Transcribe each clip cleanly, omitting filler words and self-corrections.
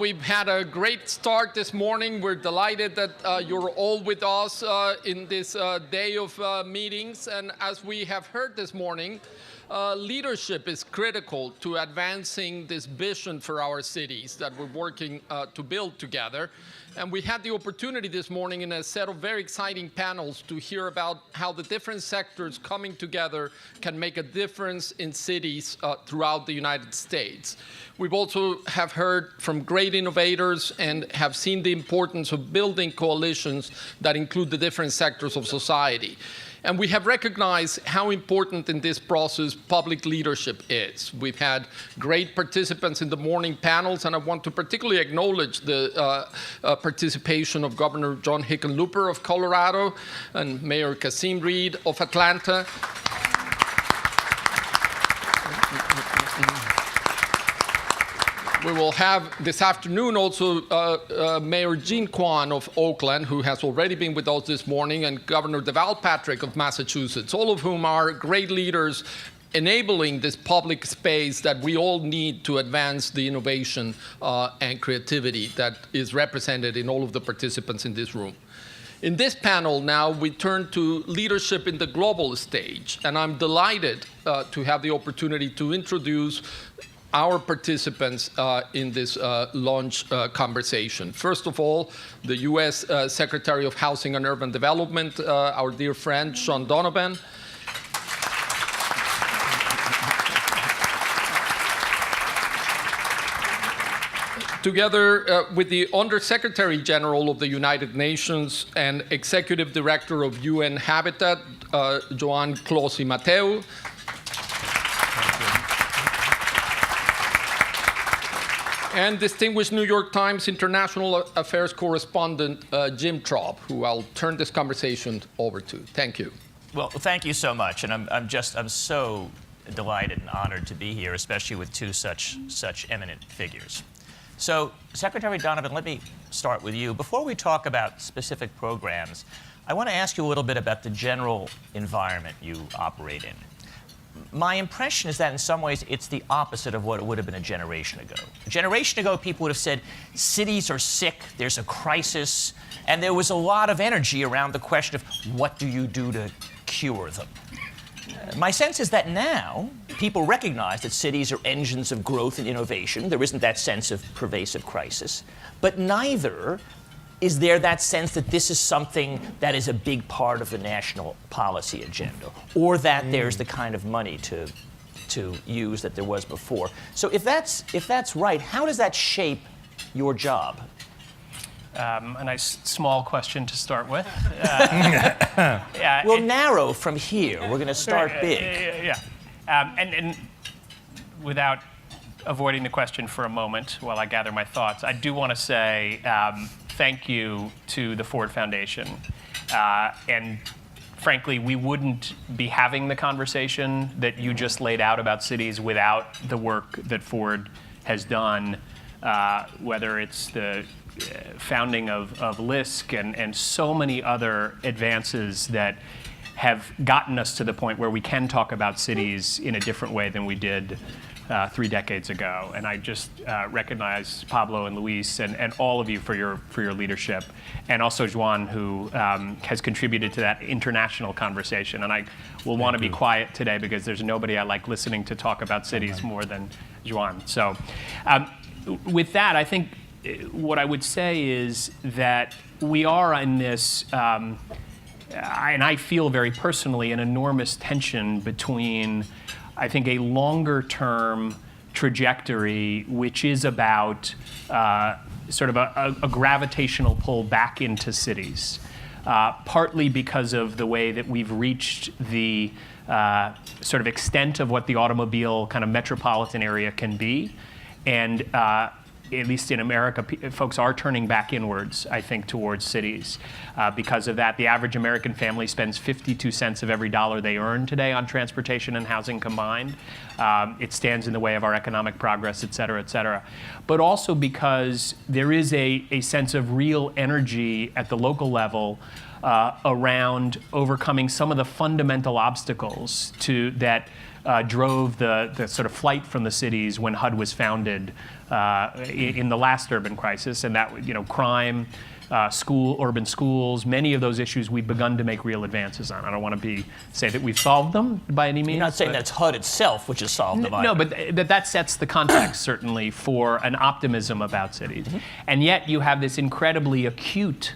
we've had a great start this morning. We're delighted that you're all with us in this day of meetings. And as we have heard this morning, leadership is critical to advancing this vision for our cities that we're working to build together. And we had the opportunity this morning in a set of very exciting panels to hear about how the different sectors coming together can make a difference in cities throughout the United States. We've also have heard from great innovators and have seen the importance of building coalitions that include the different sectors of society. And we have recognized how important in this process public leadership is. We've had great participants in the morning panels, and I want to particularly acknowledge the participation of Governor John Hickenlooper of Colorado and Mayor Kasim Reed of Atlanta. We will have this afternoon also Mayor Jean Quan of Oakland, who has already been with us this morning, and Governor Deval Patrick of Massachusetts, all of whom are great leaders enabling this public space that we all need to advance the innovation and creativity that is represented in all of the participants in this room. In this panel now, we turn to leadership in the global stage, and I'm delighted to have the opportunity to introduce our participants in this launch conversation. First of all, the U.S. Secretary of Housing and Urban Development, our dear friend, Sean Donovan. Together with the Undersecretary General of the United Nations and Executive Director of UN Habitat, Joan Closi Mateu. And distinguished New York Times International Affairs correspondent, Jim Traub, who I'll turn this conversation over to. Thank you. Well, thank you so much. And I'm so delighted and honored to be here, especially with two such eminent figures. So, Secretary Donovan, let me start with you. Before we talk about specific programs, I want to ask you a little bit about the general environment you operate in. My impression is that in some ways it's the opposite of what it would have been a generation ago. A generation ago, people would have said, cities are sick, there's a crisis, and there was a lot of energy around the question of what do you do to cure them? My sense is that now people recognize that cities are engines of growth and innovation. There isn't that sense of pervasive crisis, but neither is there that sense that this is something that is a big part of the national policy agenda, or that there's the kind of money to use that there was before? So if that's right, how does that shape your job? A nice small question to start with. We'll narrow from here. We're going to start big. And without avoiding the question for a moment while I gather my thoughts, I do want to say thank you to the Ford Foundation. And frankly, we wouldn't be having the conversation that you just laid out about cities without the work that Ford has done, whether it's the founding of LISC and so many other advances that have gotten us to the point where we can talk about cities in a different way than we did 3 decades ago. And I just recognize Pablo and Luis and all of you for your leadership, and also Joan, who has contributed to that international conversation. And I will want to be quiet today because there's nobody I like listening to talk about cities more than Joan. So with that, I think what I would say is that we are in this, and I feel very personally, an enormous tension between, I think, a longer-term trajectory, which is about sort of a gravitational pull back into cities, partly because of the way that we've reached the sort of extent of what the automobile kind of metropolitan area can be. And at least in America, folks are turning back inwards, I think, towards cities. Because of that, the average American family spends 52 cents of every dollar they earn today on transportation and housing combined. It stands in the way of our economic progress, et cetera, et cetera. But also because there is a sense of real energy at the local level around overcoming some of the fundamental obstacles that drove the sort of flight from the cities when HUD was founded in the last urban crisis, and that, crime, urban schools, many of those issues we've begun to make real advances on. I don't want to say that we've solved them by any means. You're not saying that's HUD itself which has solved them. No, but that sets the context, certainly, for an optimism about cities. And yet you have this incredibly acute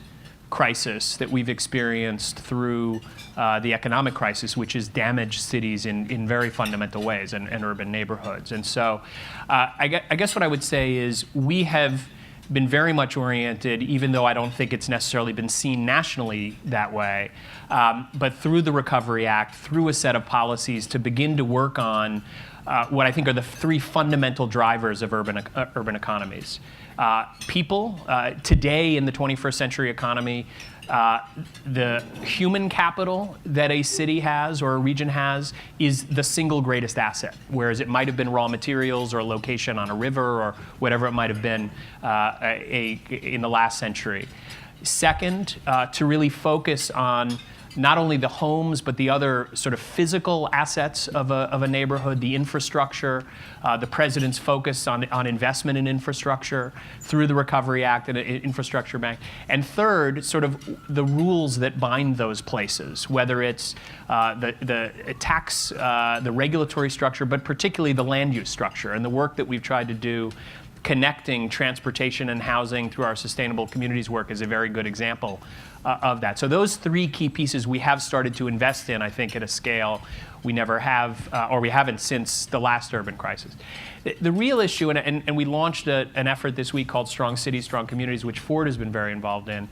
crisis that we've experienced through the economic crisis, which has damaged cities in very fundamental ways and urban neighborhoods. And so I guess what I would say is we have been very much oriented, even though I don't think it's necessarily been seen nationally that way, but through the Recovery Act, through a set of policies to begin to work on what I think are the three fundamental drivers of urban economies. People, today in the 21st century economy, the human capital that a city has or a region has is the single greatest asset, whereas it might have been raw materials or a location on a river or whatever it might have been in the last century. Second, to really focus on not only the homes, but the other sort of physical assets of a neighborhood, the infrastructure, the president's focus on investment in infrastructure through the Recovery Act and Infrastructure Bank. And third, sort of the rules that bind those places, whether it's the tax, the regulatory structure, but particularly the land use structure. And the work that we've tried to do connecting transportation and housing through our sustainable communities work is a very good example of that. So those three key pieces we have started to invest in, I think, at a scale we never have, or we haven't since the last urban crisis. The real issue, and we launched an effort this week called Strong Cities, Strong Communities, which Ford has been very involved in.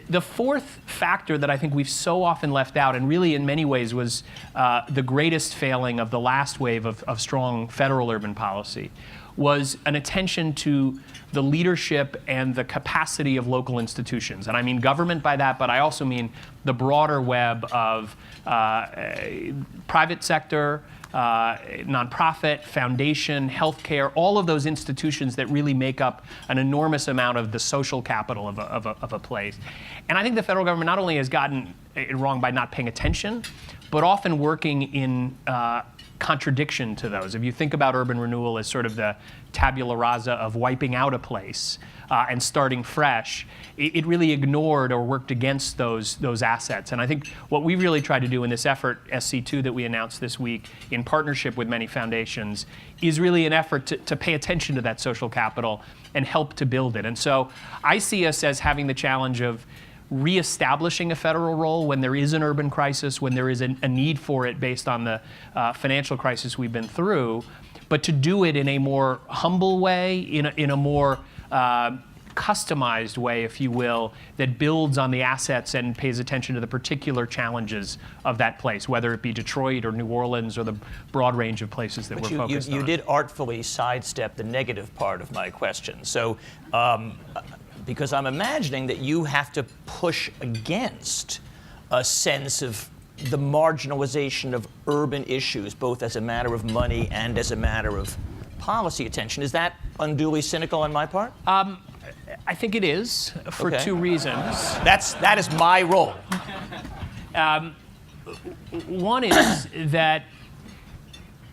The fourth factor that I think we've so often left out, and really in many ways was the greatest failing of the last wave of strong federal urban policy, was an attention to the leadership and the capacity of local institutions. And I mean government by that, but I also mean the broader web of private sector, nonprofit, foundation, healthcare, all of those institutions that really make up an enormous amount of the social capital of a place. And I think the federal government not only has gotten it wrong by not paying attention, but often working in contradiction to those. If you think about urban renewal as sort of the tabula rasa of wiping out a place and starting fresh, it really ignored or worked against those assets. And I think what we really tried to do in this effort, SC2, that we announced this week in partnership with many foundations, is really an effort to pay attention to that social capital and help to build it. And so I see us as having the challenge of reestablishing a federal role when there is an urban crisis, when there is a need for it based on the financial crisis we've been through, but to do it in a more humble way, in a more customized way, if you will, that builds on the assets and pays attention to the particular challenges of that place, whether it be Detroit or New Orleans or the broad range of places that we're focused on. You did artfully sidestep the negative part of my question. So, because I'm imagining that you have to push against a sense of the marginalization of urban issues, both as a matter of money and as a matter of policy attention. Is that unduly cynical on my part? I think it is, for two reasons. That is my role. One is that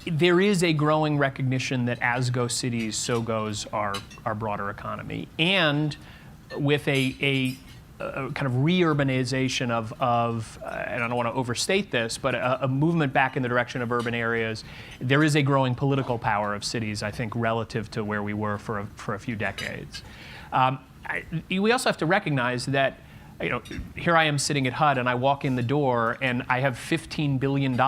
there is a growing recognition that as go cities, so goes our broader economy. And with a kind of re-urbanization of and I don't want to overstate this, but a movement back in the direction of urban areas, there is a growing political power of cities, I think, relative to where we were for a few decades. We also have to recognize that, here I am sitting at HUD and I walk in the door and I have $15 billion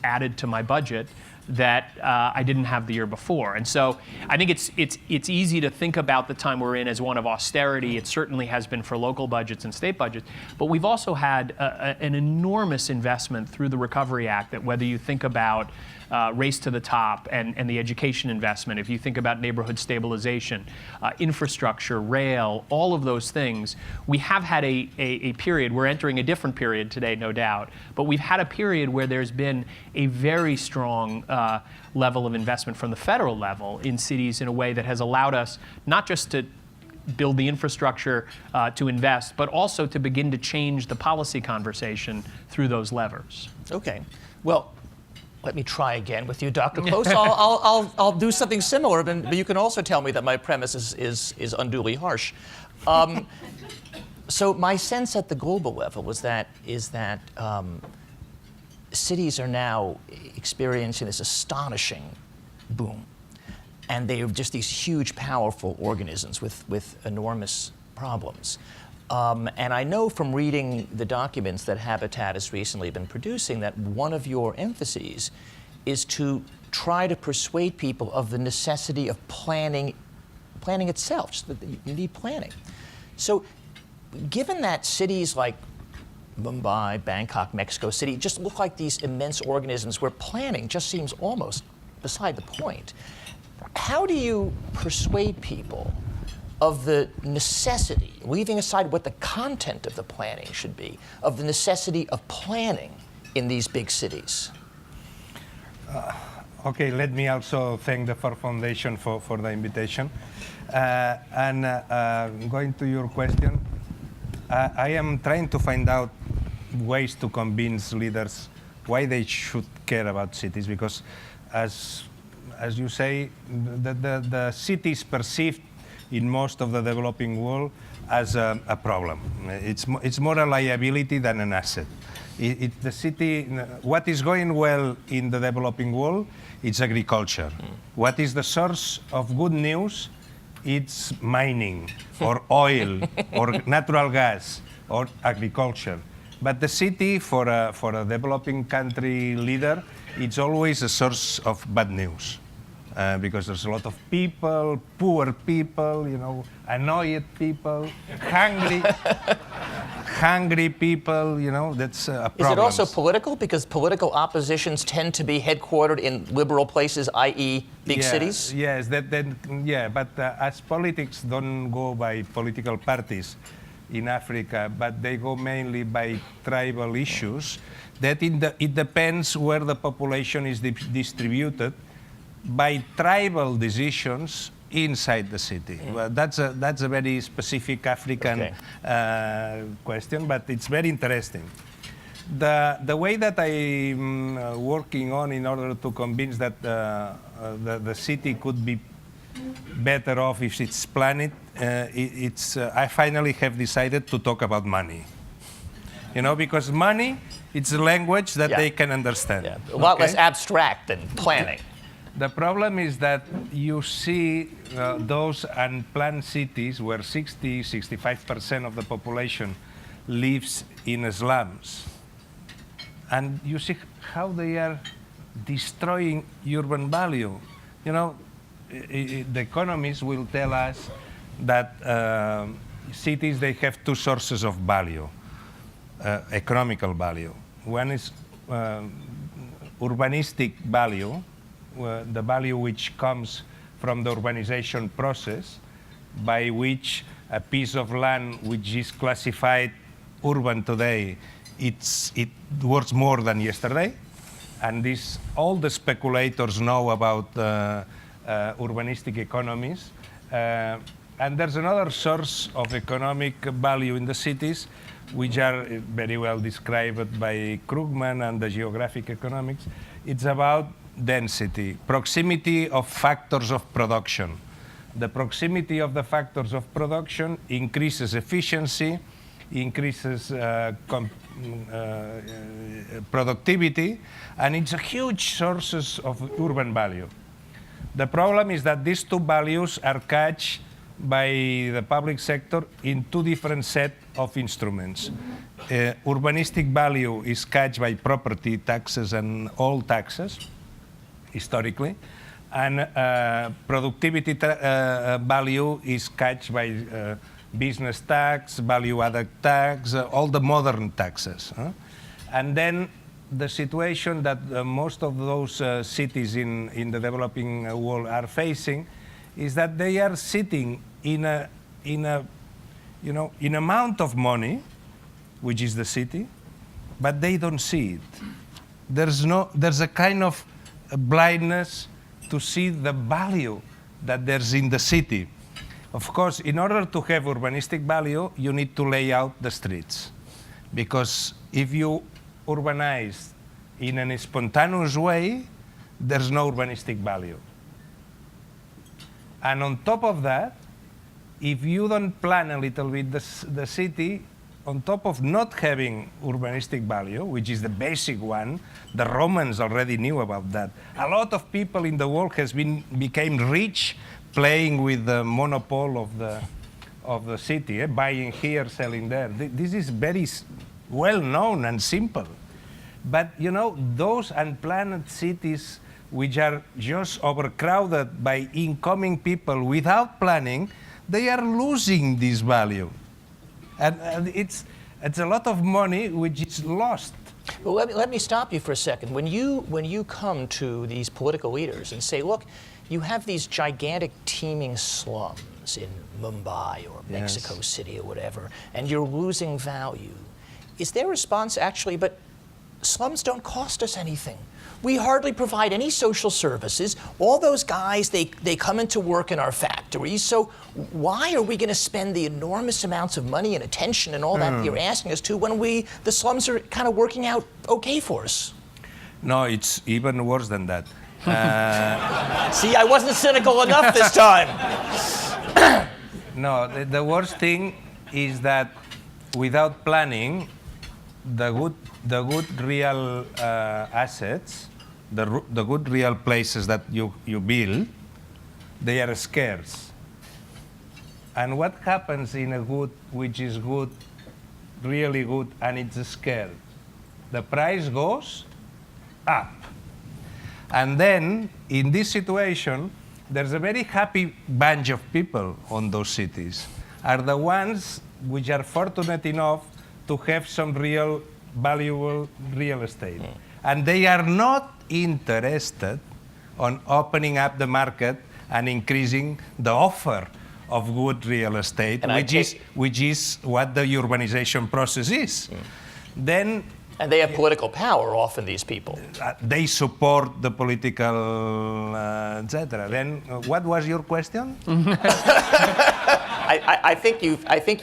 added to my budget that I didn't have the year before. And so I think it's easy to think about the time we're in as one of austerity. It certainly has been for local budgets and state budgets. But we've also had an enormous investment through the Recovery Act that, whether you think about Race to the Top and the education investment, if you think about neighborhood stabilization, infrastructure, rail, all of those things, we have had a period. We're entering a different period today, no doubt, but we've had a period where there's been a very strong level of investment from the federal level in cities in a way that has allowed us not just to build the infrastructure to invest, but also to begin to change the policy conversation through those levers. Okay. Well, Let me try again with you, Dr. Close. I'll do something similar, but you can also tell me that my premise is unduly harsh. So my sense at the global level is that cities are now experiencing this astonishing boom. And they are just these huge, powerful organisms with enormous problems. And I know from reading the documents that Habitat has recently been producing that one of your emphases is to try to persuade people of the necessity of planning itself, just that you need planning. So given that cities like Mumbai, Bangkok, Mexico City just look like these immense organisms where planning just seems almost beside the point, how do you persuade people of the necessity, leaving aside what the content of the planning should be, of the necessity of planning in these big cities? Okay, let me also thank the Ford Foundation for the invitation. Going to your question, I am trying to find out ways to convince leaders why they should care about cities, because as you say, the city is perceived in most of the developing world as a problem. It's more a liability than an asset. The city, what is going well in the developing world, it's agriculture. What is the source of good news? It's mining, or oil, or natural gas, or agriculture. But the city, for a developing country leader, it's always a source of bad news. Because there's a lot of people, poor people, annoyed people, hungry people, that's a problem. Is it also political? Because political oppositions tend to be headquartered in liberal places, i.e. big cities? Yes, but as politics don't go by political parties in Africa, but they go mainly by tribal issues, that it depends where the population is distributed by tribal decisions inside the city. Well, that's a very specific African question, but it's very interesting. The way that I'm working on in order to convince that the city could be better off if it's planned, I finally have decided to talk about money. Because money, it's a language that they can understand. Yeah. A lot less abstract than planning. The problem is that you see those unplanned cities where 65% of the population lives in slums. And you see how they are destroying urban value. The economists will tell us that cities, they have two sources of value, economical value. One is urbanistic value, the value which comes from the urbanization process, by which a piece of land which is classified urban today, it worth more than yesterday. And all the speculators know about urbanistic economies. And there's another source of economic value in the cities, which are very well described by Krugman and the geographic economics. It's about density, proximity of factors of production. The proximity of the factors of production increases efficiency, increases productivity, and it's a huge source of urban value. The problem is that these two values are catched by the public sector in two different sets of instruments. Urbanistic value is catched by property taxes and all taxes, historically, and productivity value is catched by business tax, value-added tax, all the modern taxes. And then the situation that most of those cities in the developing world are facing is that they are sitting in amount of money, which is the city, but they don't see it. There's a kind of blindness to see the value that there's in the city. Of course, in order to have urbanistic value, you need to lay out the streets. Because if you urbanize in a spontaneous way, there's no urbanistic value. And on top of that, if you don't plan a little bit the city, on top of not having urbanistic value, which is the basic one, the Romans already knew about that. A lot of people in the world became rich playing with the monopoly of the city, buying here, selling there. This is very well known and simple. But you know, those unplanned cities which are just overcrowded by incoming people without planning, they are losing this value. And it's a lot of money which is lost. Well, let me stop you for a second. When you come to these political leaders and say, look, you have these gigantic teeming slums in Mumbai or Mexico City or whatever, and you're losing value, is their response actually, but slums don't cost us anything. We hardly provide any social services. All those guys, they come into work in our factories. So why are we going to spend the enormous amounts of money and attention and all that you're asking us to when the slums are kind of working out okay for us? No, it's even worse than that. See, I wasn't cynical enough this time. No, the worst thing is that without planning, the good real assets, the good real places that you build, they are scarce. And what happens in a good, which is good, really good, and it's scarce? The price goes up. And then, in this situation, there's a very happy bunch of people on those cities, are the ones which are fortunate enough to have some real valuable real estate. And they are not interested on opening up the market and increasing the offer of good real estate, which is what the urbanization process is. Then, and they have political power, often, these people. They support the political, etc. Then, what was your question? I think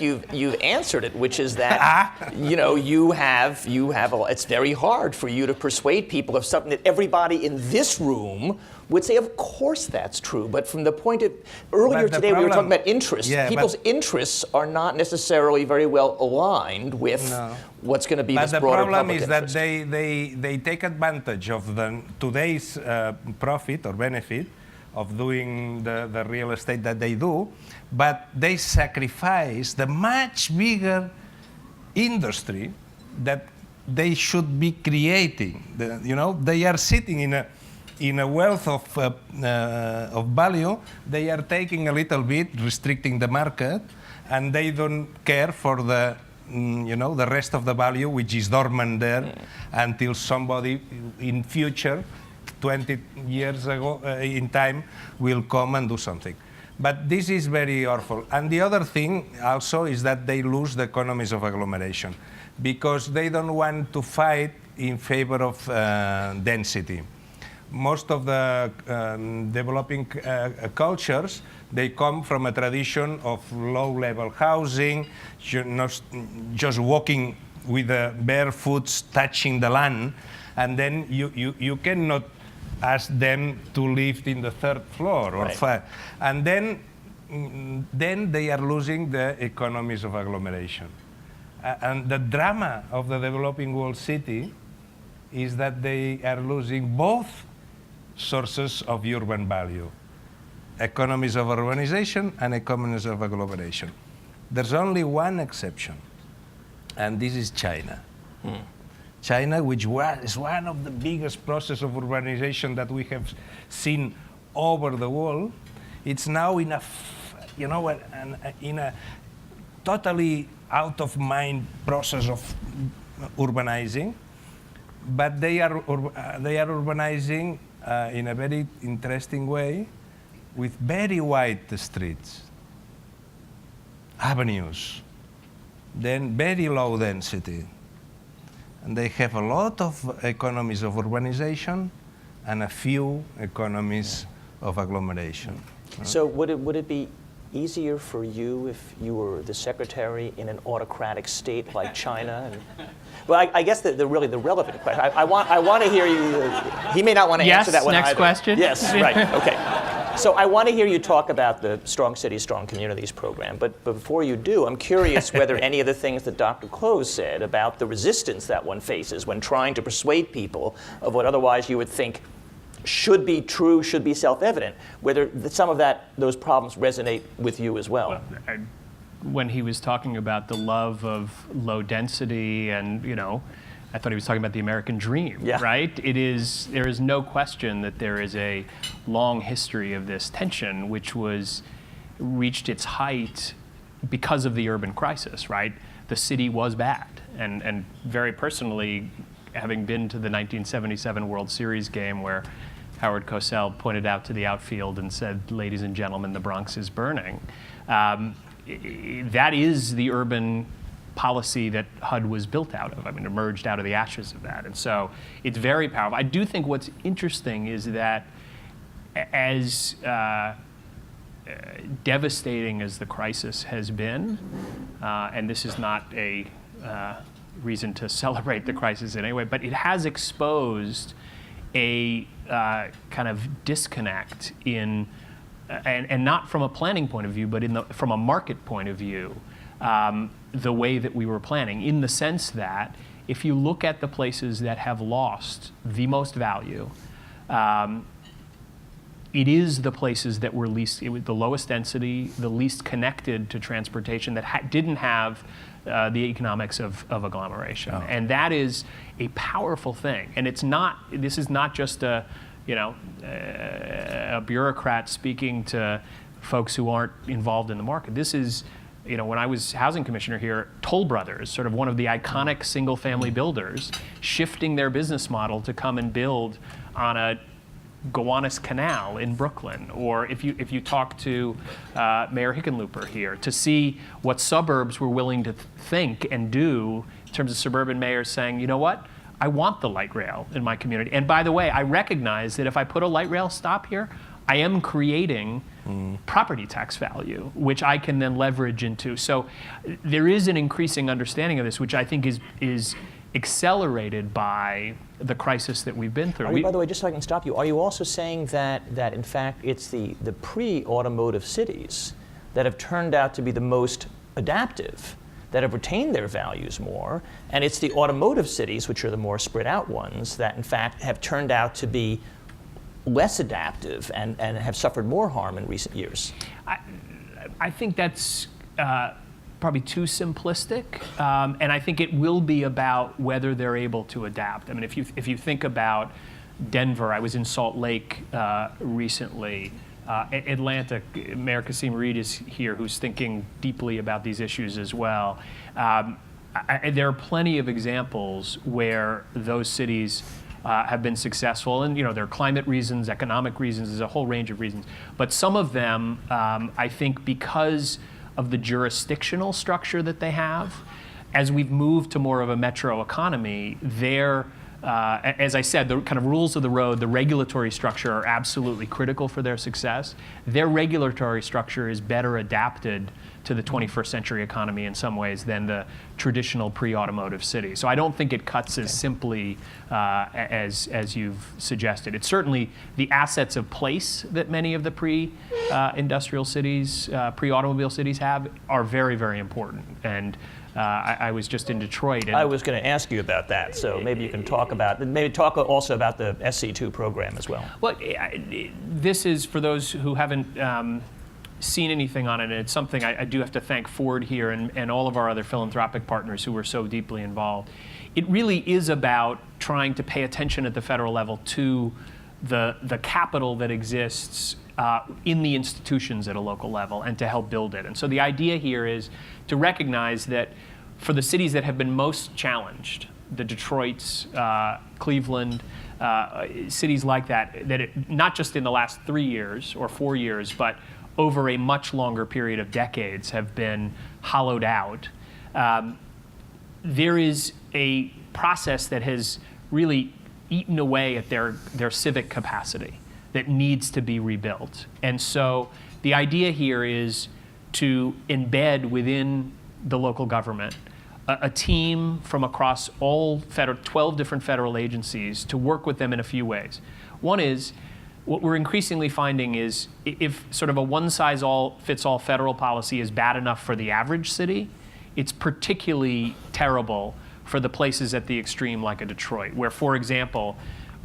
you've answered it, which is that you have it's very hard for you to persuade people of something that everybody in this room would say, of course that's true. But from the point of earlier today, we were talking about interests. People's interests are not necessarily very well aligned with what's going to be this broader public interest. But the problem is that they take advantage of today's profit or benefit of doing the real estate that they do, but they sacrifice the much bigger industry that they should be creating. They are sitting in a wealth of value. They are taking a little bit, restricting the market, and they don't care for the rest of the value, which is dormant there until somebody in future, 20 years ago in time, will come and do something. But this is very awful. And the other thing also is that they lose the economies of agglomeration because they don't want to fight in favor of density. Most of the developing cultures, they come from a tradition of low-level housing, just walking with the bare foot touching the land, and then you cannot ask them to live in the third floor or fifth. And then they are losing the economies of agglomeration. And the drama of the developing world city is that they are losing both sources of urban value, economies of urbanization and economies of agglomeration. There's only one exception, and this is China. China, which is one of the biggest processes of urbanization that we have seen over the world, it's now in a totally out of mind process of urbanizing, but they are urbanizing in a very interesting way with very wide streets, avenues, then very low density. And they have a lot of economies of urbanization and a few economies of agglomeration. So would it be easier for you if you were the secretary in an autocratic state like China? Well, I guess really the relevant question. I want to hear you. He may not want to answer that one Next either. question. Yes, right. Okay. So I want to hear you talk about the Strong Cities, Strong Communities program. But before you do, I'm curious whether any of the things that Dr. Close said about the resistance that one faces when trying to persuade people of what otherwise you would think should be true, should be self-evident, whether some of those problems resonate with you as well. When he was talking about the love of low density and, I thought he was talking about the American dream, Yeah. right? There is no question that there is a long history of this tension, which reached its height because of the urban crisis, right? The city was bad. And very personally, having been to the 1977 World Series game where Howard Cosell pointed out to the outfield and said, "Ladies and gentlemen, the Bronx is burning." That is the urban policy that HUD was built out of. Emerged out of the ashes of that. And so it's very powerful. I do think what's interesting is that as devastating as the crisis has been, and this is not a reason to celebrate the crisis in any way, but it has exposed a kind of disconnect in, and not from a planning point of view, but from a market point of view, the way that we were planning, in the sense that if you look at the places that have lost the most value, it is the places that were the lowest density, the least connected to transportation, that didn't have the economics of agglomeration. Oh. And that is a powerful thing. And this is not just a bureaucrat speaking to folks who aren't involved in the market. This is, when I was housing commissioner here, Toll Brothers, sort of one of the iconic single-family builders, shifting their business model to come and build on a Gowanus Canal in Brooklyn. Or if you talk to Mayor Hickenlooper here, to see what suburbs were willing to think and do in terms of suburban mayors saying, you know what, I want the light rail in my community. And by the way, I recognize that if I put a light rail stop here, I am creating property tax value, which I can then leverage into. So there is an increasing understanding of this, which I think is accelerated by the crisis that we've been through. By the way, just so I can stop you, are you also saying that in fact it's the pre-automotive cities that have turned out to be the most adaptive, that have retained their values more, and it's the automotive cities, which are the more spread out ones, that in fact have turned out to be less adaptive and have suffered more harm in recent years? I think that's probably too simplistic, and I think it will be about whether they're able to adapt. If you think about Denver, I was in Salt Lake recently. Atlanta, Mayor Kasim Reed is here, who's thinking deeply about these issues as well. There are plenty of examples where those cities have been successful, and there are climate reasons, economic reasons, there's a whole range of reasons. But some of them, I think, because of the jurisdictional structure that they have, as we've moved to more of a metro economy, as I said, the kind of rules of the road, the regulatory structure are absolutely critical for their success. Their regulatory structure is better adapted to the 21st century economy in some ways than the traditional pre-automotive city. So I don't think it cuts as simply as you've suggested. It's certainly the assets of place that many of the pre-industrial cities, pre-automobile cities have are very, very important. And I was just in Detroit. And I was going to ask you about that, so maybe you can talk also about the SC2 program as well. Well, this is, for those who haven't seen anything on it, and it's something I do have to thank Ford here and all of our other philanthropic partners who were so deeply involved. It really is about trying to pay attention at the federal level to the capital that exists in the institutions at a local level and to help build it. And so the idea here is to recognize that for the cities that have been most challenged, the Detroits, Cleveland, cities like that, not just in the last 3 years or 4 years, but over a much longer period of decades have been hollowed out. There is a process that has really eaten away at their civic capacity that needs to be rebuilt. And so the idea here is to embed within the local government a team from across all 12 different federal agencies to work with them in a few ways. One is, what we're increasingly finding is if sort of a one-size-fits-all federal policy is bad enough for the average city, it's particularly terrible for the places at the extreme like a Detroit, where, for example,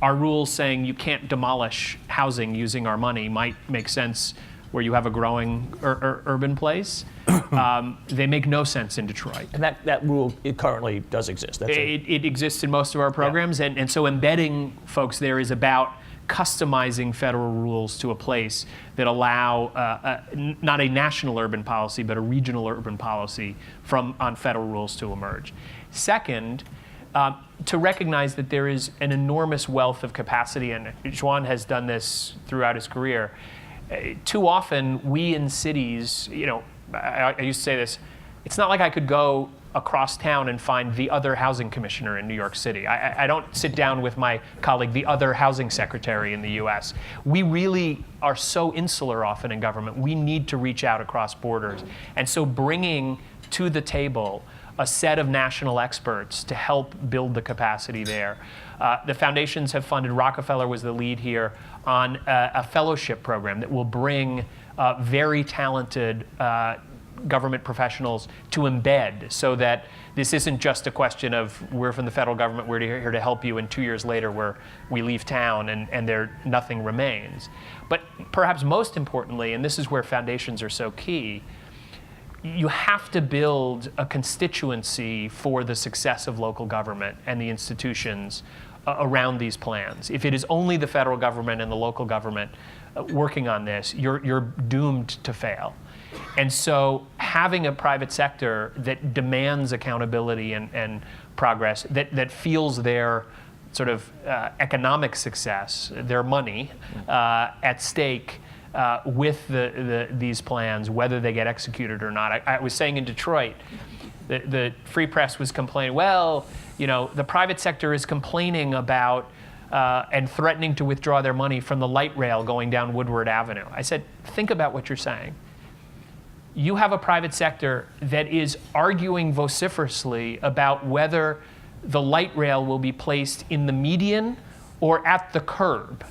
our rules saying you can't demolish housing using our money might make sense where you have a growing urban place. They make no sense in Detroit. And that rule, it currently does exist. It exists in most of our programs, Yeah. and so embedding folks there is about customizing federal rules to a place that allow not a national urban policy, but a regional urban policy on federal rules to emerge. Second, to recognize that there is an enormous wealth of capacity, and Juan has done this throughout his career. Too often, we in cities, I used to say this, it's not like I could go across town and find the other housing commissioner in New York City. I don't sit down with my colleague, the other housing secretary in the US. We really are so insular often in government. We need to reach out across borders. And so bringing to the table a set of national experts to help build the capacity there. The foundations have funded, Rockefeller was the lead here, on a fellowship program that will bring very talented government professionals to embed, so that this isn't just a question of we're from the federal government, we're here to help you, and 2 years later we leave town and nothing remains. But perhaps most importantly, and this is where foundations are so key, you have to build a constituency for the success of local government and the institutions around these plans. If it is only the federal government and the local government working on this, you're doomed to fail. And so having a private sector that demands accountability and progress, that feels their sort of economic success, their money at stake with these plans, whether they get executed or not. I was saying in Detroit, the Free Press was complaining, the private sector is complaining about and threatening to withdraw their money from the light rail going down Woodward Avenue. I said, think about what you're saying. You have a private sector that is arguing vociferously about whether the light rail will be placed in the median or at the curb.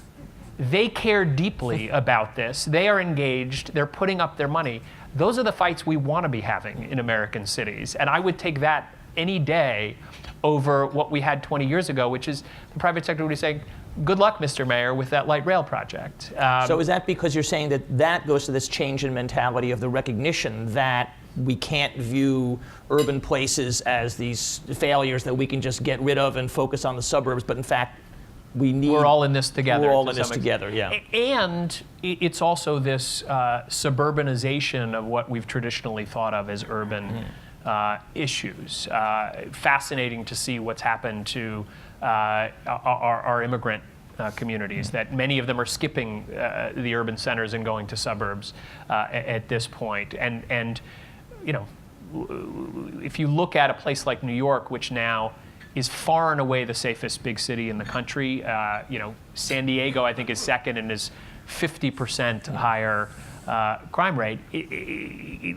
They care deeply about this. They are engaged. They're putting up their money. Those are the fights we want to be having in American cities. And I would take that any day over what we had 20 years ago, which is the private sector would be saying, good luck, Mr. Mayor, with that light rail project. So is that because you're saying that goes to this change in mentality of the recognition that we can't view urban places as these failures that we can just get rid of and focus on the suburbs, but in fact, we're all in this together. We're all in this together, yeah. And it's also this suburbanization of what we've traditionally thought of as urban issues. Fascinating to see what's happened to our immigrant communities, that many of them are skipping the urban centers and going to suburbs at this point. And if you look at a place like New York, which now is far and away the safest big city in the country. San Diego, I think, is second and is 50% higher crime rate.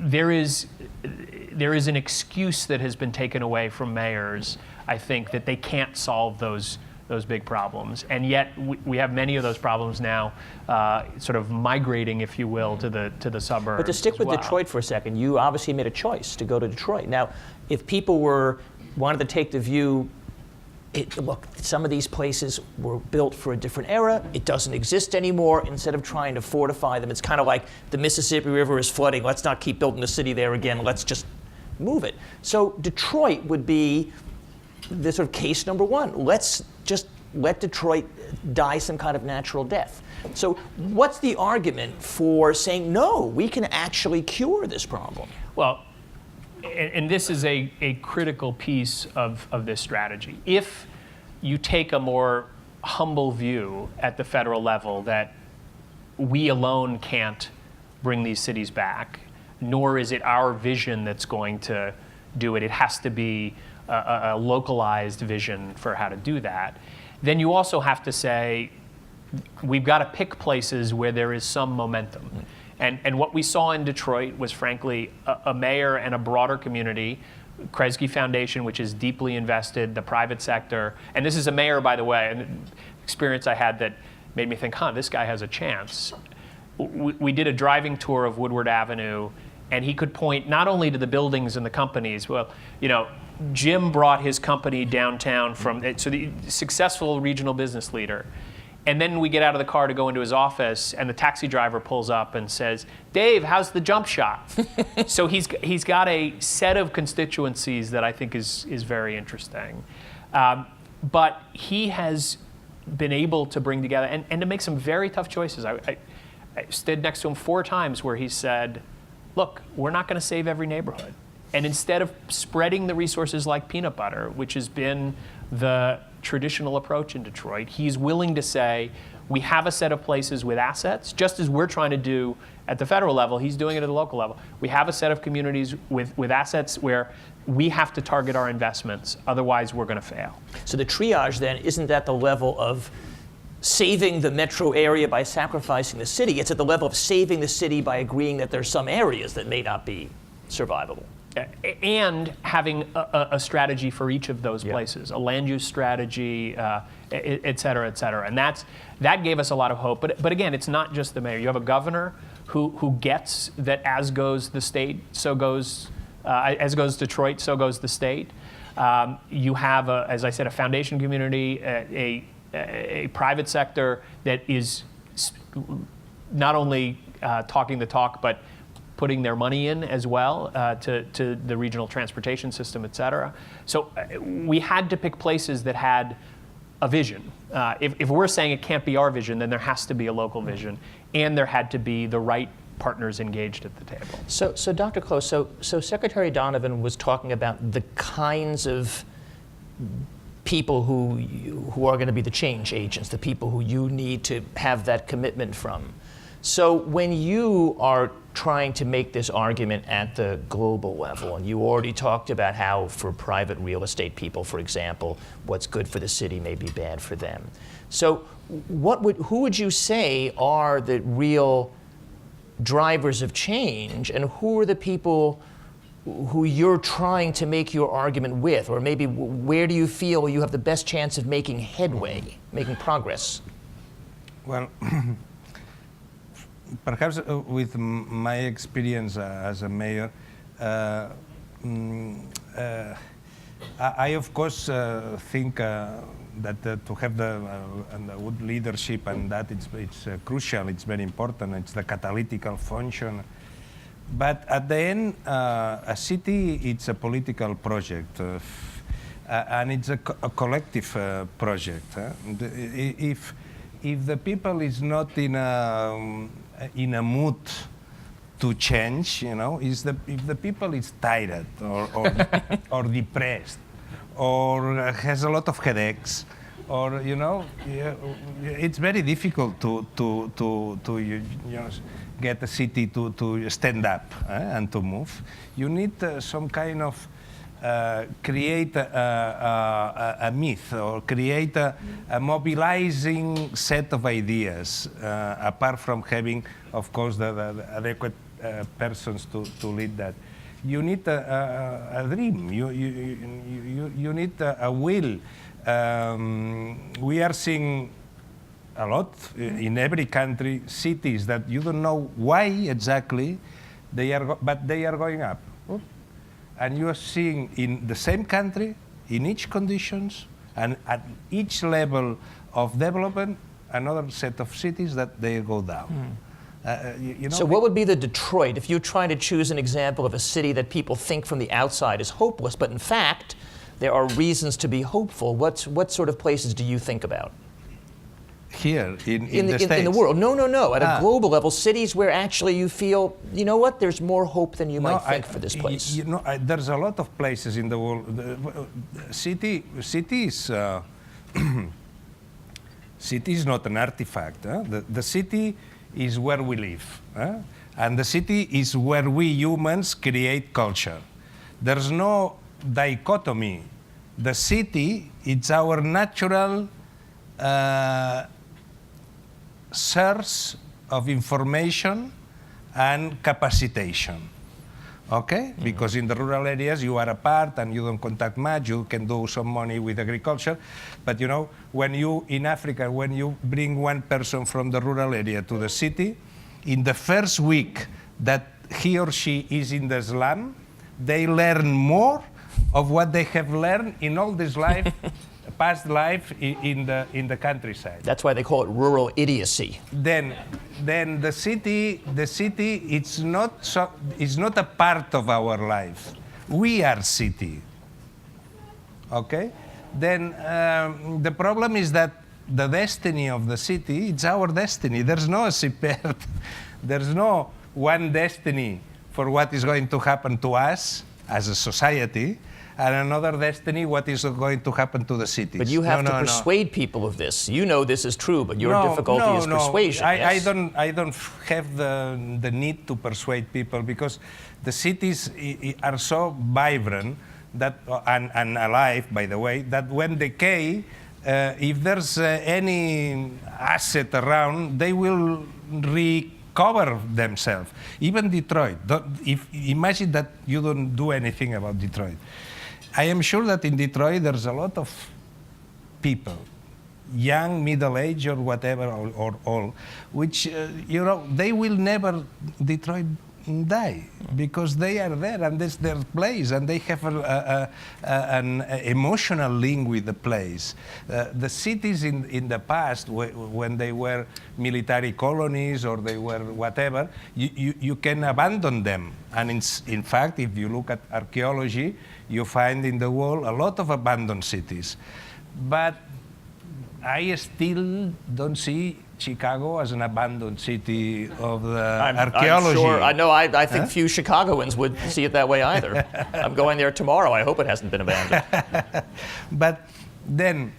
There is an excuse that has been taken away from mayors, I think, that they can't solve those big problems. And yet we have many of those problems now sort of migrating, if you will, to the suburbs. But to stick with Detroit for a second, you obviously made a choice to go to Detroit. Now, if people wanted to take the view, look, some of these places were built for a different era. It doesn't exist anymore. Instead of trying to fortify them, it's kind of like the Mississippi River is flooding. Let's not keep building the city there again. Let's just move it. So Detroit would be the sort of case number one. Let's just let Detroit die some kind of natural death. So what's the argument for saying, no, we can actually cure this problem? Well, and this is a critical piece of this strategy. If you take a more humble view at the federal level that we alone can't bring these cities back, nor is it our vision that's going to do it, it has to be a localized vision for how to do that, then you also have to say, we've got to pick places where there is some momentum. And what we saw in Detroit was, frankly, a mayor and a broader community, Kresge Foundation, which is deeply invested, the private sector. And this is a mayor, by the way, an experience I had that made me think, this guy has a chance. We did a driving tour of Woodward Avenue, and he could point not only to the buildings and the companies. Well, Jim brought his company downtown so the successful regional business leader. And then we get out of the car to go into his office, and the taxi driver pulls up and says, "Dave, how's the jump shot?" So he's got a set of constituencies that I think is very interesting. But he has been able to bring together and to make some very tough choices. I stood next to him 4 times where he said, "Look, we're not going to save every neighborhood." And instead of spreading the resources like peanut butter, which has been the traditional approach in Detroit, he's willing to say, we have a set of places with assets, just as we're trying to do at the federal level, he's doing it at the local level. We have a set of communities with assets where we have to target our investments, otherwise we're going to fail. So the triage then, isn't at the level of saving the metro area by sacrificing the city? It's at the level of saving the city by agreeing that there's some areas that may not be survivable. And having a strategy for each of those places, a land use strategy, et cetera, et cetera. And that gave us a lot of hope. But again, it's not just the mayor. You have a governor who gets that as goes the state, so goes, as goes Detroit, so goes the state. You have, as I said, a foundation community, a private sector that is not only talking the talk, but putting their money in as well to the regional transportation system, et cetera. So we had to pick places that had a vision. If we're saying it can't be our vision, then there has to be a local vision, and there had to be the right partners engaged at the table. So Dr. Close, so Secretary Donovan was talking about the kinds of people who are going to be the change agents, the people who you need to have that commitment from. So when you are trying to make this argument at the global level, and you already talked about how for private real estate people, for example, what's good for the city may be bad for them. So who would you say are the real drivers of change, and who are the people who you're trying to make your argument with? Or maybe where do you feel you have the best chance of making headway, making progress? Well, perhaps with my experience as a mayor, I of course think that to have the good leadership and that it's crucial, it's very important, it's the catalytical function. But at the end, a city, it's a political project, and it's a collective project. If the people is not in a mood to change, if the people is tired or depressed or has a lot of headaches, or it's very difficult to get a city to stand up and to move. You need some kind of create a myth or create a mobilizing set of ideas, apart from having, of course, the adequate persons to lead that. You need a dream. You need a will. We are seeing a lot in every country, cities that you don't know why exactly but they are going up. And you are seeing in the same country, in each conditions, and at each level of development, another set of cities that they go down. So what would be the Detroit, if you're trying to choose an example of a city that people think from the outside is hopeless, but in fact, there are reasons to be hopeful? What sort of places do you think about? Here, in the States? In the world. No. At a global level, cities where actually you feel, you know what, there's more hope than you might think for this place. There's a lot of places in the world. City is not an artifact. The city is where we live. And the city is where we humans create culture. There's no dichotomy. The city, it's our natural source of information and capacitation. Okay? Because in the rural areas you are apart and you don't contact much, you can do some money with agriculture. But you know, when you, in Africa, when you bring one person from the rural area to the city, in the first week that he or she is in the slum, they learn more of what they have learned in all this life, past life in the countryside. That's why they call it rural idiocy. Then the city it's not a part of our life. We are city. Okay? Then the problem is that the destiny of the city, it's our destiny. There's no CPR. There's no one destiny for what is going to happen to us as a society, and another destiny what is going to happen to the cities. But you have to persuade people of this. You know this is true, but your difficulty is persuasion. I don't have the need to persuade people, because the cities are so vibrant that and alive, by the way, that when they decay, if there's any asset around, they will recover themselves. Even Detroit. Imagine that you don't do anything about Detroit. I am sure that in Detroit there's a lot of people, young, middle-aged, or whatever, or all, which, you know, they will never, Detroit die, because they are there and it's their place and they have an emotional link with the place. The cities in the past, when they were military colonies or they were whatever, you can abandon them. And in fact, if you look at archaeology, you find in the world a lot of abandoned cities. But I still don't see Chicago as an abandoned city of the archaeology. I'm sure. I know. I think few Chicagoans would see it that way either. I'm going there tomorrow. I hope it hasn't been abandoned. But then,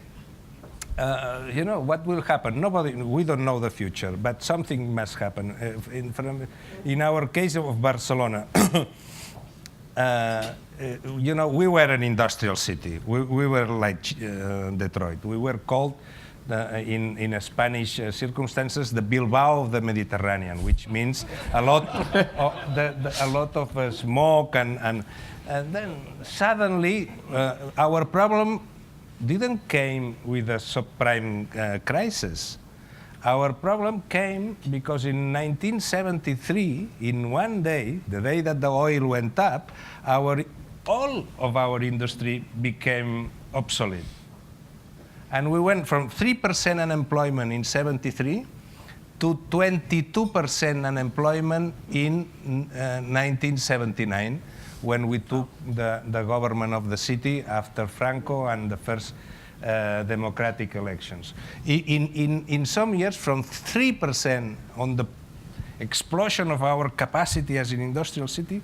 you know, what will happen? We don't know the future, but something must happen. In our case of Barcelona, you know, we were an industrial city. We were like Detroit. We were called, in Spanish circumstances, the Bilbao of the Mediterranean, which means a lot of smoke, and then suddenly our problem didn't came with a subprime crisis. Our problem came because in 1973, in one day, the day that the oil went up, all of our industry became obsolete. And we went from 3% unemployment in 73 to 22% unemployment in 1979, when we took the government of the city after Franco and the first democratic elections. In some years, from 3% on the explosion of our capacity as an industrial city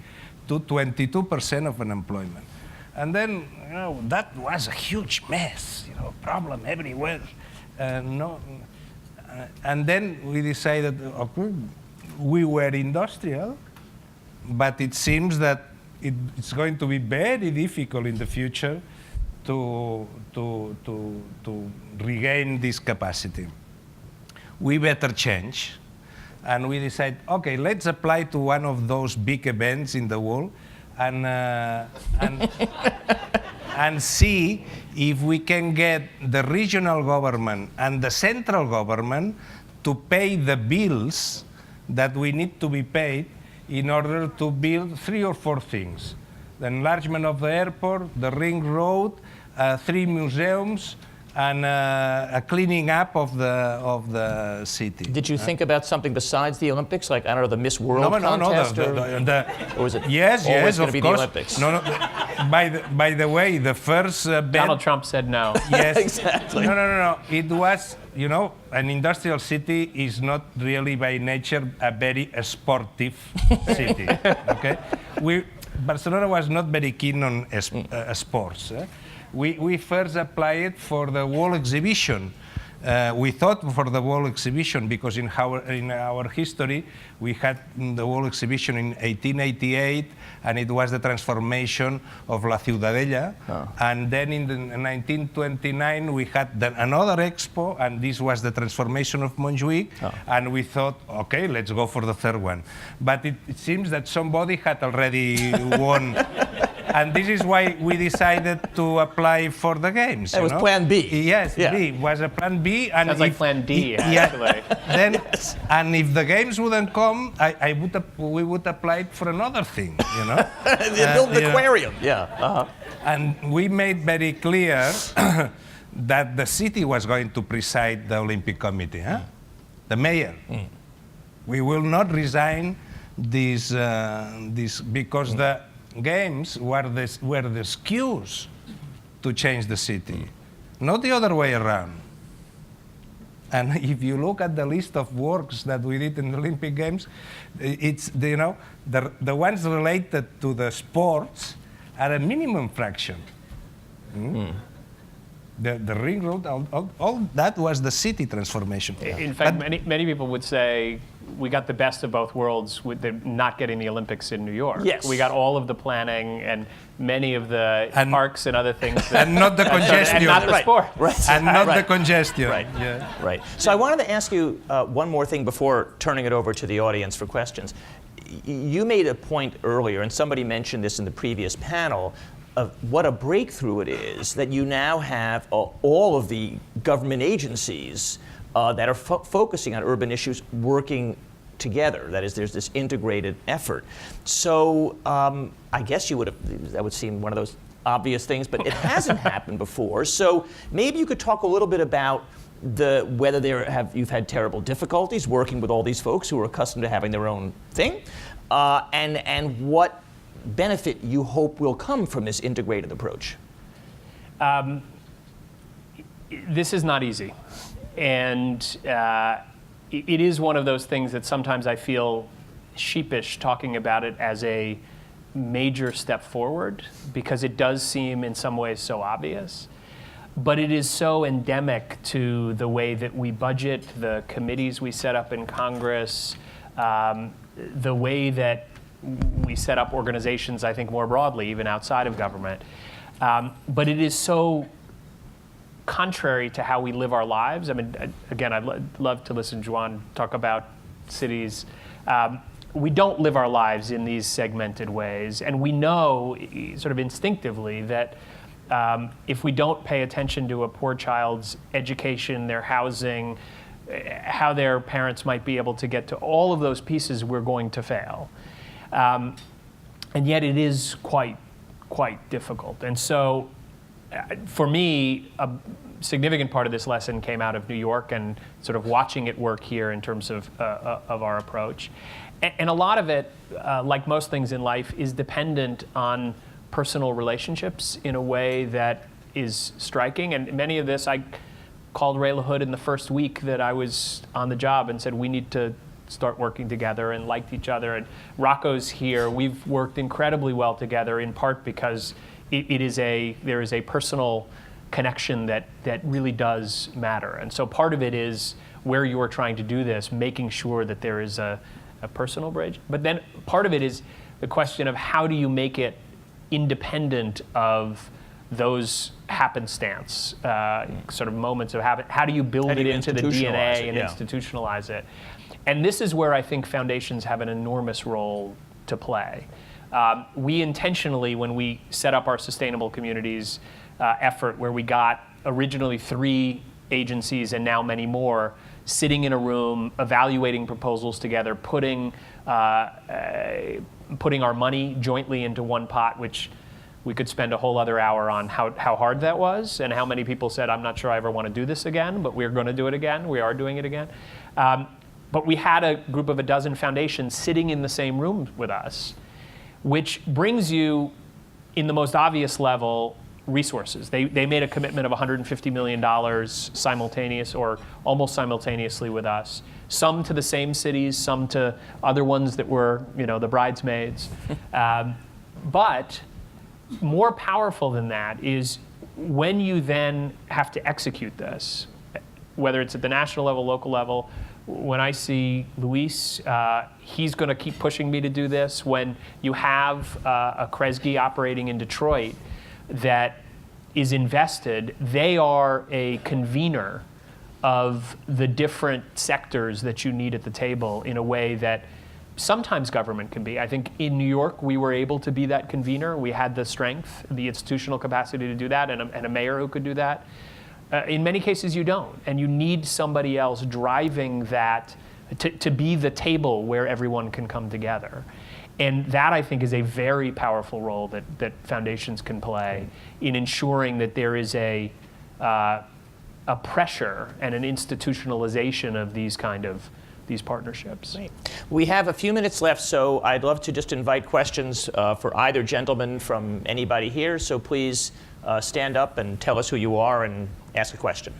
to 22% of unemployment. And then, you know, that was a huge mess, you know, problem everywhere. And then we decided, okay, we were industrial, but it seems that it's going to be very difficult in the future to regain this capacity. We better change. And we decided, okay, let's apply to one of those big events in the world and see if we can get the regional government and the central government to pay the bills that we need to be paid in order to build 3 or 4 things: the enlargement of the airport, the ring road, 3 museums, and a cleaning up of the city. Did you think about something besides the Olympics, like, I don't know, the Miss World contest? Or was it yes, always going to be course. the Olympics? No. By the way, the first bet, Donald Trump said no. Yes. Exactly. No. It was, you know, an industrial city is not really by nature a very sportive city. Okay, Barcelona was not very keen on sports. We first applied for the World Exhibition We thought for the World Exhibition, because in our history, we had the World Exhibition in 1888, and it was the transformation of La Ciudadela. And then in 1929, we had another expo, and this was the transformation of Montjuïc. And we thought, okay, let's go for the third one. But it seems that somebody had already won. And this is why we decided to apply for the games. That was Plan B. Yes, Yeah. B was a Plan B. And Sounds like Plan D, actually. Then, and if the games wouldn't come, we would apply for another thing, you know. Build an aquarium. Yeah. Uh-huh. And we made very clear that the city was going to preside the Olympic Committee, the mayor. We will not resign this because the games were the excuse to change the city, not the other way around. And if you look at the list of works that we did in the Olympic Games, it's the ones related to the sports are a minimum fraction. The ring road, all that was the city transformation. In fact, many people would say we got the best of both worlds with not getting the Olympics in New York. Yes. We got all of the planning and many of the parks and other things. And not the congestion. And not the sport. Right. And not Right. the congestion. Right. Yeah. Right. So I wanted to ask you one more thing before turning it over to the audience for questions. You made a point earlier, and somebody mentioned this in the previous panel, of what a breakthrough it is that you now have all of the government agencies that are focusing on urban issues working together. That is, there's this integrated effort. So I guess that would seem one of those obvious things, but it hasn't happened before. So maybe you could talk a little bit about whether you've had terrible difficulties working with all these folks who are accustomed to having their own thing, and what benefit you hope will come from this integrated approach. This is not easy. And it is one of those things that sometimes I feel sheepish talking about it as a major step forward, because it does seem in some ways so obvious. But it is so endemic to the way that we budget, the committees we set up in Congress, the way that we set up organizations, I think, more broadly, even outside of government. But it is so contrary to how we live our lives. I mean, again, I'd love to listen to Juan talk about cities. We don't live our lives in these segmented ways. And we know sort of instinctively that if we don't pay attention to a poor child's education, their housing, how their parents might be able to get to all of those pieces, we're going to fail. And yet it is quite difficult. And so for me, a significant part of this lesson came out of New York and sort of watching it work here in terms of our approach. And a lot of it, like most things in life, is dependent on personal relationships in a way that is striking. And many of this, I called Ray LaHood in the first week that I was on the job and said, we need to start working together, and liked each other. And Rocco's here. We've worked incredibly well together, in part because there is a personal connection that really does matter. And so part of it is where you are trying to do this, making sure that there is a personal bridge. But then part of it is the question of how do you make it independent of those happenstance sort of moments of habit. How do you build it into the DNA and institutionalize it? And this is where I think foundations have an enormous role to play. We intentionally, when we set up our sustainable communities effort, where we got originally 3 agencies and now many more, sitting in a room, evaluating proposals together, putting our money jointly into one pot, which we could spend a whole other hour on how hard that was, and how many people said, I'm not sure I ever want to do this again, but we're going to do it again. We are doing it again. But we had a group of 12 foundations sitting in the same room with us, which brings you, in the most obvious level, resources. They made a commitment of $150 million simultaneous or almost simultaneously with us. Some to the same cities, some to other ones that were, the bridesmaids. But more powerful than that is when you then have to execute this, whether it's at the national level, local level. When I see Luis, he's going to keep pushing me to do this. When you have a Kresge operating in Detroit that is invested, they are a convener of the different sectors that you need at the table in a way that sometimes government can be. I think in New York, we were able to be that convener. We had the strength, the institutional capacity to do that, and a mayor who could do that. In many cases, you don't. And you need somebody else driving that to be the table where everyone can come together. And that, I think, is a very powerful role that foundations can play in ensuring that there is a pressure and an institutionalization of these partnerships. Great. We have a few minutes left, so I'd love to just invite questions for either gentleman from anybody here. So please stand up and tell us who you are and ask a question.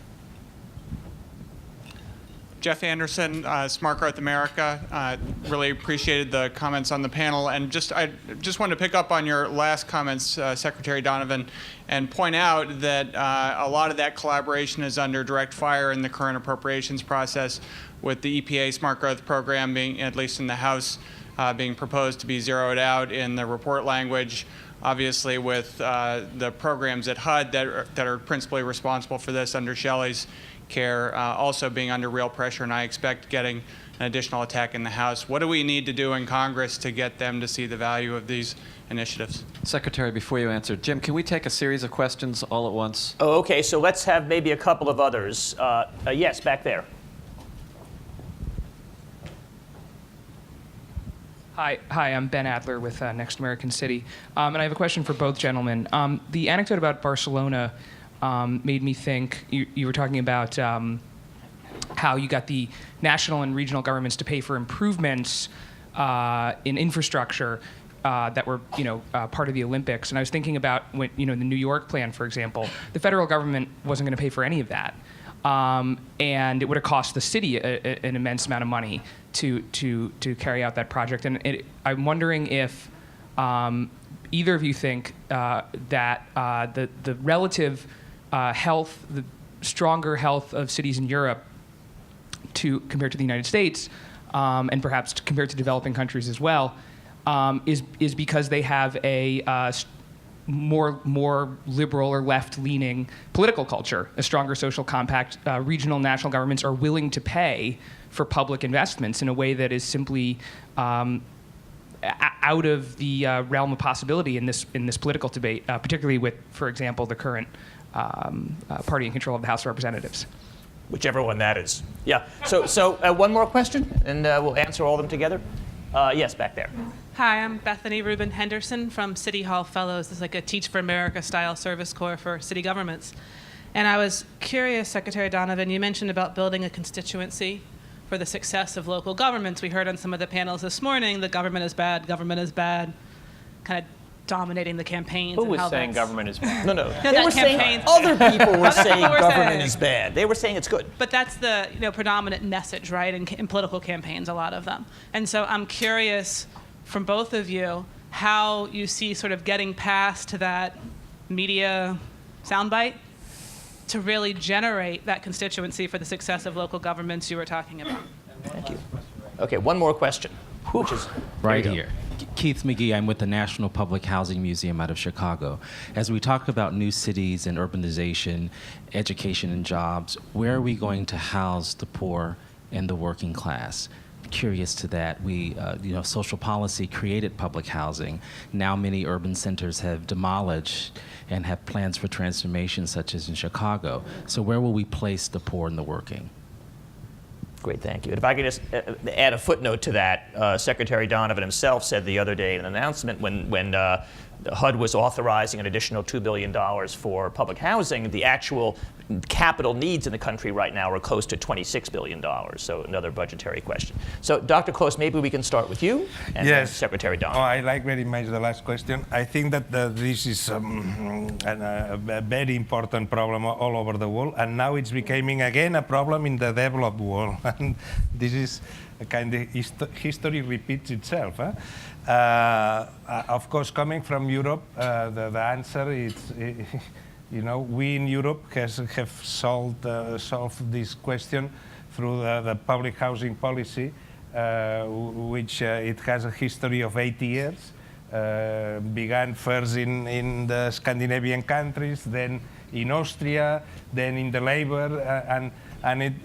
Jeff Anderson, Smart Growth America. Really appreciated the comments on the panel, and I just wanted to pick up on your last comments, Secretary Donovan, and point out that a lot of that collaboration is under direct fire in the current appropriations process, with the EPA Smart Growth Program being, at least in the House, being proposed to be zeroed out in the report language. Obviously, with the programs at HUD that are principally responsible for this under Shelley's care also being under real pressure, and I expect getting an additional attack in the House. What do we need to do in Congress to get them to see the value of these initiatives? Secretary, before you answer, Jim, can we take a series of questions all at once? Oh, okay, so let's have maybe a couple of others. Yes, back there. Hi, I'm Ben Adler with Next American City, and I have a question for both gentlemen. The anecdote about Barcelona made me think, you were talking about how you got the national and regional governments to pay for improvements in infrastructure that were, part of the Olympics. And I was thinking about when, the New York plan, for example, the federal government wasn't going to pay for any of that. And it would have cost the city an immense amount of money to carry out that project. And I'm wondering if either of you think that the relative health, the stronger health of cities in Europe compared to the United States, and perhaps compared to developing countries as well, is because they have a more liberal or left-leaning political culture, a stronger social compact. Regional and national governments are willing to pay for public investments in a way that is simply out of the realm of possibility in this political debate, particularly with, for example, the current party in control of the House of Representatives. Whichever one that is. Yeah. So one more question, and we'll answer all of them together. Yes, back there. Hi, I'm Bethany Rubin Henderson from City Hall Fellows. It's like a Teach for America style service corps for city governments. And I was curious, Secretary Donovan, you mentioned about building a constituency for the success of local governments. We heard on some of the panels this morning that government is bad, kind of dominating the campaigns. Who was saying government is bad? No. They were saying other people were saying government is bad. They were saying it's good. But that's the predominant message, right, in political campaigns, a lot of them. And so I'm curious from both of you how you see sort of getting past that media soundbite to really generate that constituency for the success of local governments you were talking about. Thank you. Okay, one more question, which is right here. Keith McGee, I'm with the National Public Housing Museum out of Chicago. As we talk about new cities and urbanization, education and jobs, where are we going to house the poor and the working class? Curious to that. We, social policy created public housing. Now many urban centers have demolished and have plans for transformation, such as in Chicago. So where will we place the poor and the working? Great, thank you. And if I could just add a footnote to that, Secretary Donovan himself said the other day in an announcement when HUD was authorizing an additional $2 billion for public housing, the actual capital needs in the country right now are close to $26 billion, so another budgetary question. So, Dr. Close, maybe we can start with you and yes. Secretary Donovan. I like very much the last question. I think that this is a very important problem all over the world, and now it's becoming again a problem in the developed world. And this is a kind of history repeats itself. Of course, coming from Europe, the answer is You know, we in Europe have solved this question through the public housing policy, which it has a history of 80 years. Began first in the Scandinavian countries, then in Austria, then in the Labour, and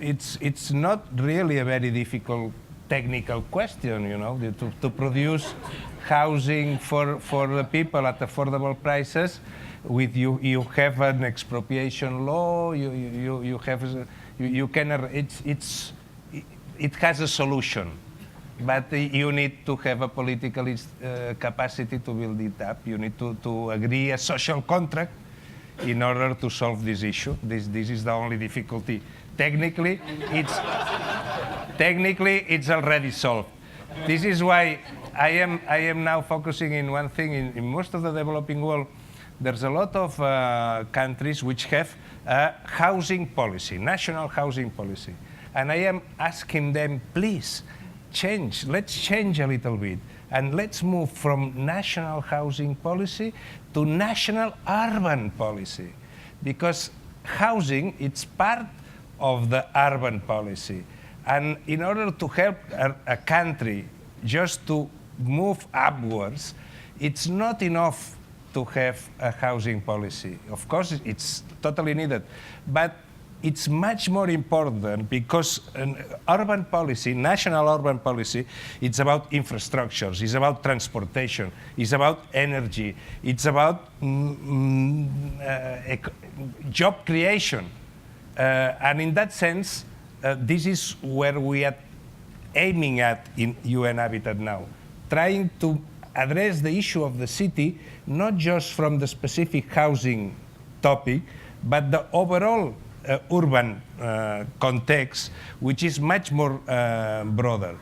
it's not really a very difficult technical question, you know, to produce housing for the people at affordable prices. With you have an expropriation law. You can. It has a solution, but you need to have a political capacity to build it up. You need to agree a social contract in order to solve this issue. This is the only difficulty. Technically, it's already solved. This is why I am now focusing in one thing. In most of the developing world, there's a lot of countries which have a housing policy, national housing policy. And I am asking them, please, let's change a little bit. And let's move from national housing policy to national urban policy. Because housing, it's part of the urban policy. And in order to help a country just to move upwards, it's not enough to have a housing policy. Of course, it's totally needed. But it's much more important because an urban policy, national urban policy, it's about infrastructures, it's about transportation, it's about energy, it's about job creation. And in that sense, this is where we are aiming at in UN Habitat now, trying to address the issue of the city, not just from the specific housing topic, but the overall urban context, which is much more broader.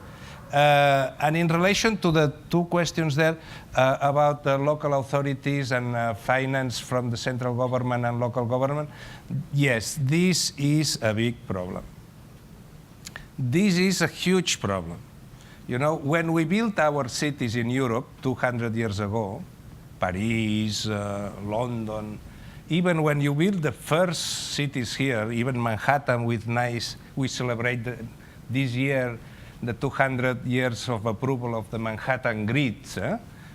And in relation to the two questions there about the local authorities and finance from the central government and local government, yes, this is a big problem. This is a huge problem. You know, when we built our cities in Europe 200 years ago, Paris, London, even when you build the first cities here, even Manhattan with nice, we celebrate this year the 200 years of approval of the Manhattan grids.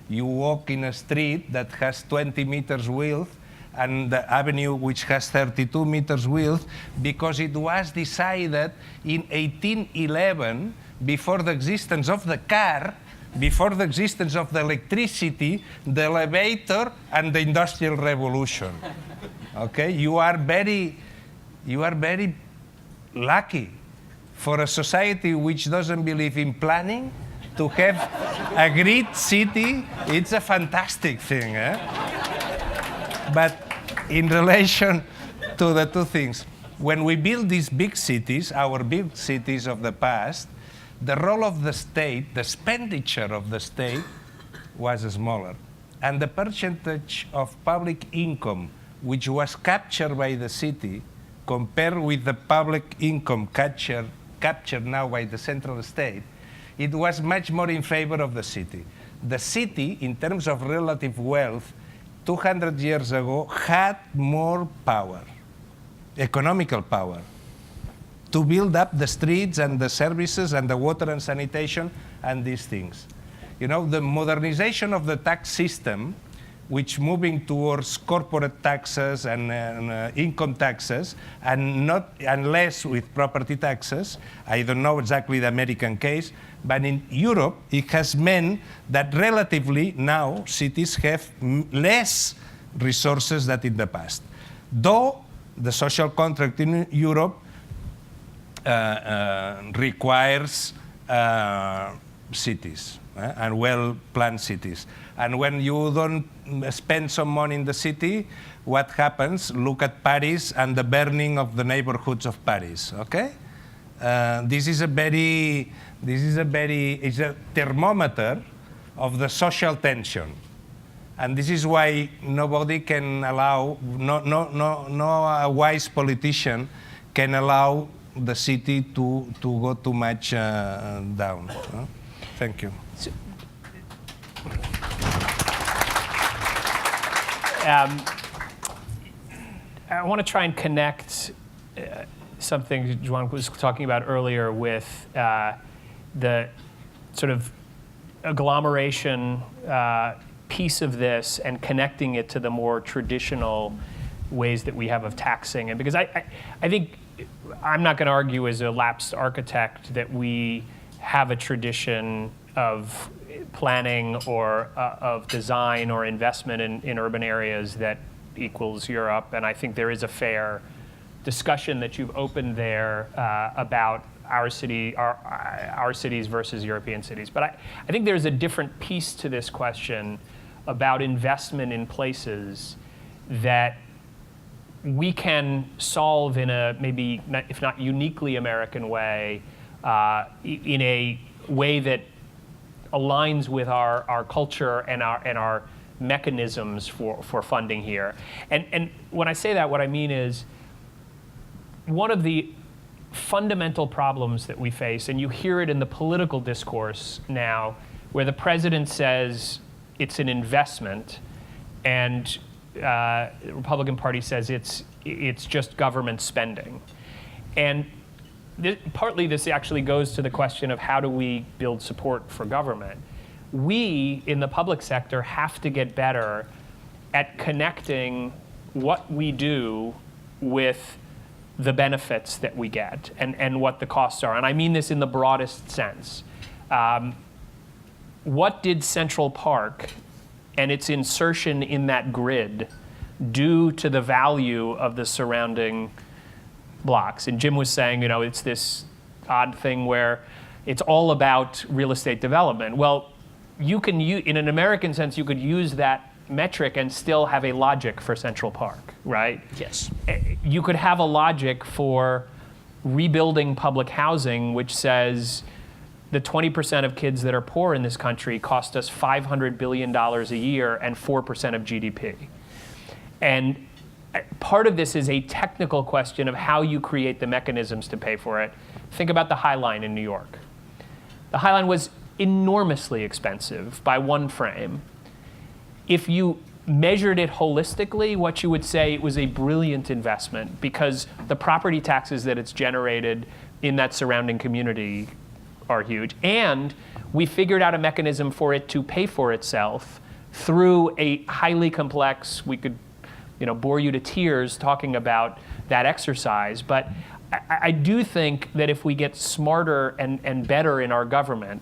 You walk in a street that has 20 meters width and the avenue which has 32 meters width because it was decided in 1811 before the existence of the car, before the existence of the electricity, the elevator, and the Industrial Revolution. Okay, you are very lucky for a society which doesn't believe in planning to have a grid city. It's a fantastic thing. But in relation to the two things, when we build these big cities, our big cities of the past, the role of the state, the expenditure of the state was smaller. And the percentage of public income which was captured by the city compared with the public income captured now by the central state, it was much more in favor of the city. The city, in terms of relative wealth, 200 years ago, had more power, economical power, to build up the streets and the services and the water and sanitation and these things. You know, the modernization of the tax system, which moving towards corporate taxes and income taxes, and less with property taxes. I don't know exactly the American case, but in Europe, it has meant that relatively now cities have less resources than in the past. Though the social contract in Europe requires cities and well-planned cities. And when you don't spend some money in the city, what happens? Look at Paris and the burning of the neighborhoods of Paris, okay? It's a thermometer of the social tension. And this is why nobody can allow, no wise politician can allow the city to go too much down. Thank you. I want to try and connect something Juan was talking about earlier with the sort of agglomeration piece of this and connecting it to the more traditional ways that we have of taxing. And because I think I'm not going to argue as a lapsed architect that we have a tradition of planning or of design or investment in urban areas that equals Europe. And I think there is a fair discussion that you've opened there about our cities versus European cities. But I think there's a different piece to this question about investment in places that we can solve in a maybe, if not uniquely American way, in a way that aligns with our culture and our mechanisms for funding here. And when I say that, what I mean is one of the fundamental problems that we face, and you hear it in the political discourse now, where the president says it's an investment, and the Republican Party says it's just government spending. And partly this actually goes to the question of how do we build support for government. We, in the public sector, have to get better at connecting what we do with the benefits that we get and what the costs are. And I mean this in the broadest sense. What did Central Park and its insertion in that grid do to the value of the surrounding blocks? And Jim was saying, it's this odd thing where it's all about real estate development. Well, you can in an American sense, you could use that metric and still have a logic for Central Park, right? Yes. You could have a logic for rebuilding public housing, which says the 20% of kids that are poor in this country cost us $500 billion a year and 4% of GDP. And part of this is a technical question of how you create the mechanisms to pay for it. Think about the High Line in New York. The High Line was enormously expensive by one frame. If you measured it holistically, what you would say it was a brilliant investment because the property taxes that it's generated in that surrounding community are huge. And we figured out a mechanism for it to pay for itself through a highly complex, we could bore you to tears talking about that exercise. But I do think that if we get smarter and better in our government,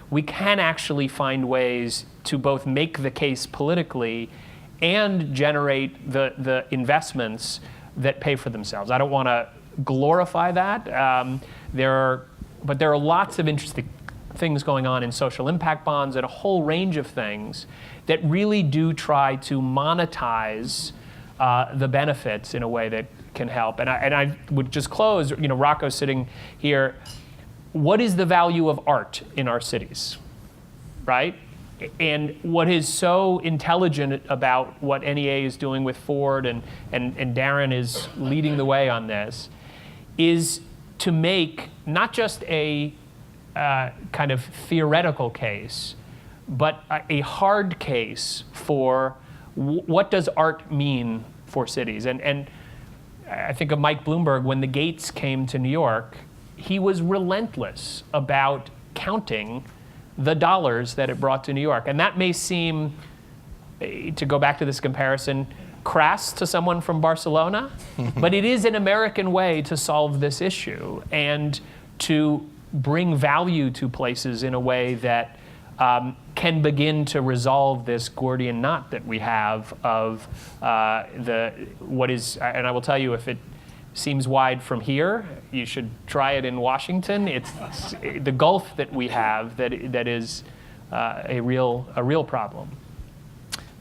we can actually find ways to both make the case politically and generate the investments that pay for themselves. I don't want to glorify that. But there are lots of interesting things going on in social impact bonds and a whole range of things that really do try to monetize the benefits in a way that can help. And I would just close, Rocco's sitting here. What is the value of art in our cities, right? And what is so intelligent about what NEA is doing with Ford and Darren is leading the way on this is to make not just a kind of theoretical case, but a hard case for what does art mean for cities. And I think of Mike Bloomberg when the Gates came to New York. He was relentless about counting the dollars that it brought to New York. And that may seem, to go back to this comparison, crass to someone from Barcelona, but it is an American way to solve this issue and to bring value to places in a way that can begin to resolve this Gordian knot that we have of what is, and I will tell you, if it seems wide from here, you should try it in Washington. It's the gulf that we have that is a real problem.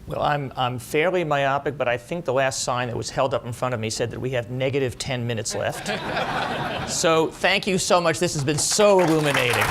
Well, I'm fairly myopic, but I think the last sign that was held up in front of me said that we have negative 10 minutes left. So thank you so much. This has been so illuminating.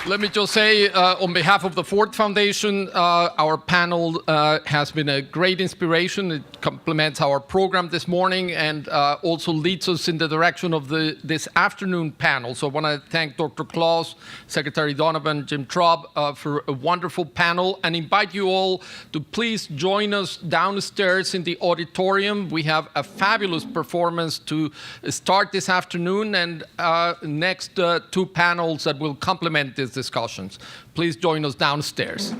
Let me just say, on behalf of the Ford Foundation, our panel has been a great inspiration. It complements our program this morning and also leads us in the direction of this afternoon panel. So I want to thank Dr. Claus, Secretary Donovan, Jim Traub for a wonderful panel, and invite you all to please join us downstairs in the auditorium. We have a fabulous performance to start this afternoon, and next two panels that will complement these discussions. Please join us downstairs.